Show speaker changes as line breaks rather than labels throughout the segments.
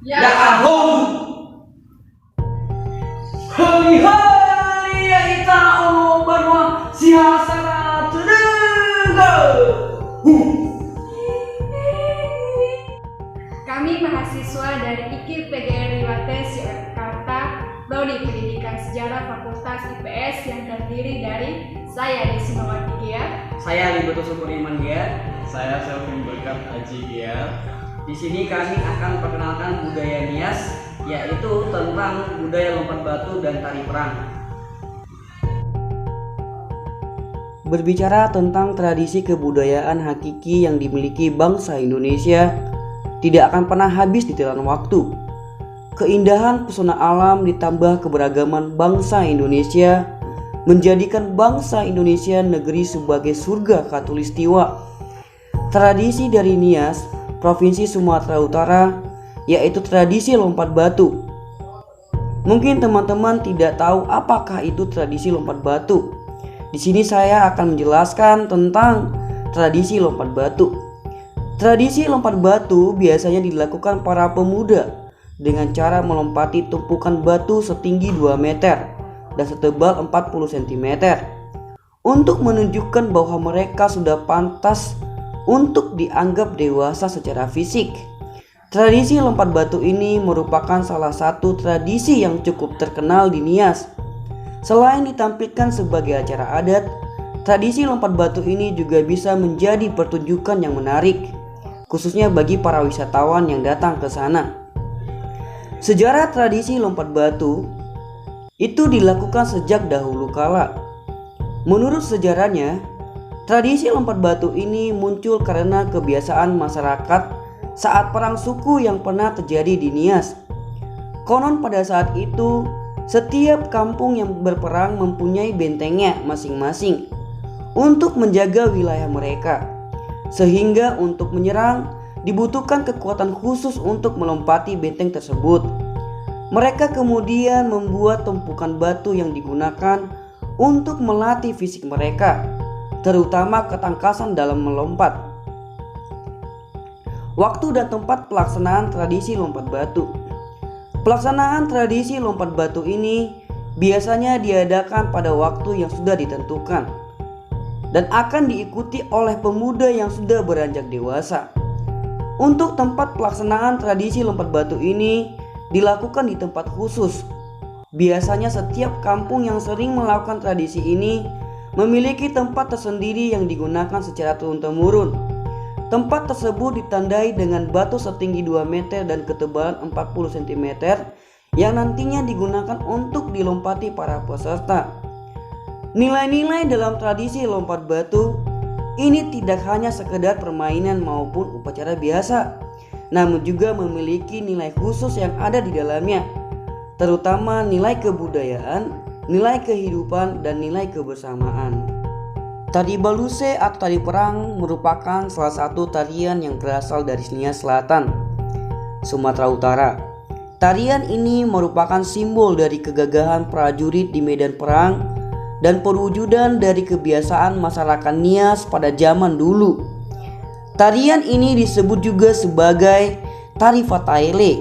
Ya ampun. Hai ya ita ono barwa sihasara tenaga.
Kami mahasiswa dari IKIP PGRI Wates Jakarta, Prodi Pendidikan Sejarah Fakultas IPS yang terdiri dari saya Desmawati Gia,
Saya Liboto Sumuriman Gia.
Saya Selvin Berkat Aji Gia.
Di sini kami akan perkenalkan budaya Nias, yaitu tentang budaya lompat batu dan tari perang. Berbicara tentang tradisi kebudayaan hakiki yang dimiliki bangsa Indonesia, tidak akan pernah habis ditelan waktu. Keindahan pesona alam ditambah keberagaman bangsa Indonesia menjadikan bangsa Indonesia negeri sebagai surga khatulistiwa. Tradisi dari Nias, Provinsi Sumatera Utara, yaitu tradisi lompat batu. Mungkin teman-teman tidak tahu apakah itu tradisi lompat batu. Di sini saya akan menjelaskan tentang tradisi lompat batu. Tradisi lompat batu biasanya dilakukan para pemuda dengan cara melompati tumpukan batu setinggi 2 meter dan setebal 40 cm untuk menunjukkan bahwa mereka sudah pantas untuk dianggap dewasa secara fisik. Tradisi lompat batu ini merupakan salah satu tradisi yang cukup terkenal di Nias. Selain ditampilkan sebagai acara adat, tradisi lompat batu ini juga bisa menjadi pertunjukan yang menarik, khususnya bagi para wisatawan yang datang ke sana. Sejarah tradisi lompat batu itu dilakukan sejak dahulu kala. Menurut sejarahnya, tradisi lompat batu ini muncul karena kebiasaan masyarakat saat perang suku yang pernah terjadi di Nias. Konon pada saat itu, setiap kampung yang berperang mempunyai bentengnya masing-masing untuk menjaga wilayah mereka. Sehingga untuk menyerang dibutuhkan kekuatan khusus untuk melompati benteng tersebut. Mereka kemudian membuat tumpukan batu yang digunakan untuk melatih fisik mereka, terutama ketangkasan dalam melompat. Waktu dan tempat pelaksanaan tradisi lompat batu. Pelaksanaan tradisi lompat batu ini biasanya diadakan pada waktu yang sudah ditentukan dan akan diikuti oleh pemuda yang sudah beranjak dewasa. Untuk tempat pelaksanaan tradisi lompat batu ini dilakukan di tempat khusus. Biasanya setiap kampung yang sering melakukan tradisi ini memiliki tempat tersendiri yang digunakan secara turun-temurun. Tempat tersebut ditandai dengan batu setinggi 2 meter dan ketebalan 40 cm yang nantinya digunakan untuk dilompati para peserta. Nilai-nilai dalam tradisi lompat batu ini tidak hanya sekedar permainan maupun upacara biasa, namun juga memiliki nilai khusus yang ada di dalamnya, terutama nilai kebudayaan, nilai kehidupan, dan nilai kebersamaan. Tari baluse atau tari perang merupakan salah satu tarian yang berasal dari Nias Selatan, Sumatera Utara. Tarian ini merupakan simbol dari kegagahan prajurit di medan perang dan perwujudan dari kebiasaan masyarakat Nias pada zaman dulu. Tarian ini disebut juga sebagai tari fataele.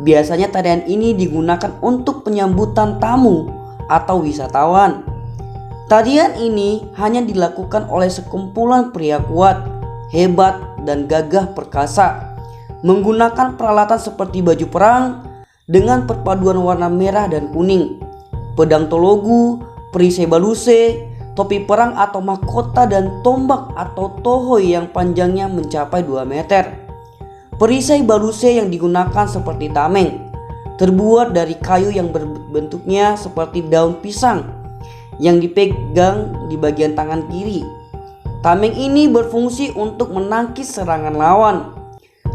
Biasanya tarian ini digunakan untuk penyambutan tamu atau wisatawan. Tarian ini hanya dilakukan oleh sekumpulan pria kuat, hebat, dan gagah perkasa, menggunakan peralatan seperti baju perang dengan perpaduan warna merah dan kuning, pedang tologu, perisai baluse, topi perang atau mahkota, dan tombak atau tohoi yang panjangnya mencapai 2 meter. Perisai baluse yang digunakan seperti tameng, terbuat dari kayu yang berbentuknya seperti daun pisang yang dipegang di bagian tangan kiri. Tameng ini berfungsi untuk menangkis serangan lawan,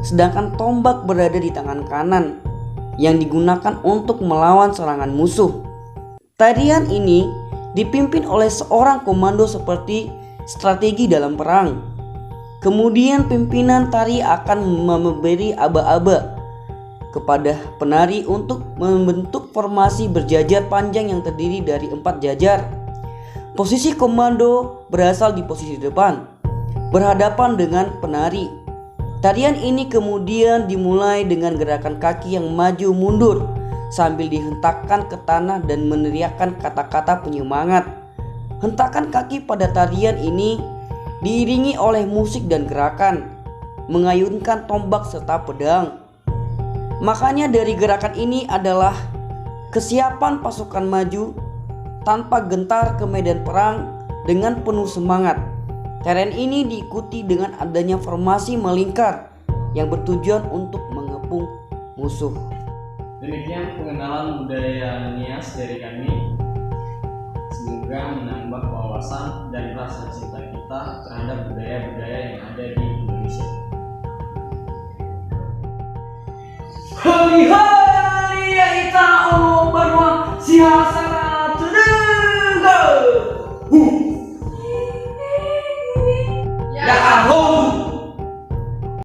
sedangkan tombak berada di tangan kanan yang digunakan untuk melawan serangan musuh. Tarian ini dipimpin oleh seorang komando seperti strategi dalam perang. Kemudian pimpinan tari akan memberi aba-aba kepada penari untuk membentuk formasi berjajar panjang yang terdiri dari 4 jajar. Posisi komando berasal di posisi depan, berhadapan dengan penari. Tarian ini kemudian dimulai dengan gerakan kaki yang maju mundur sambil dihentakkan ke tanah dan meneriakkan kata-kata penyemangat. Hentakan kaki pada tarian ini diiringi oleh musik dan gerakan mengayunkan tombak serta pedang. Makanya dari gerakan ini adalah kesiapan pasukan maju tanpa gentar ke medan perang dengan penuh semangat. Tarian ini diikuti dengan adanya formasi melingkar yang bertujuan untuk mengepung musuh.
Demikian pengenalan budaya Nias dari kami. Semoga menambah wawasan dan rasa cinta kita terhadap budaya-budaya yang ada di Indonesia.
Hari-hari ya ita barwa siasa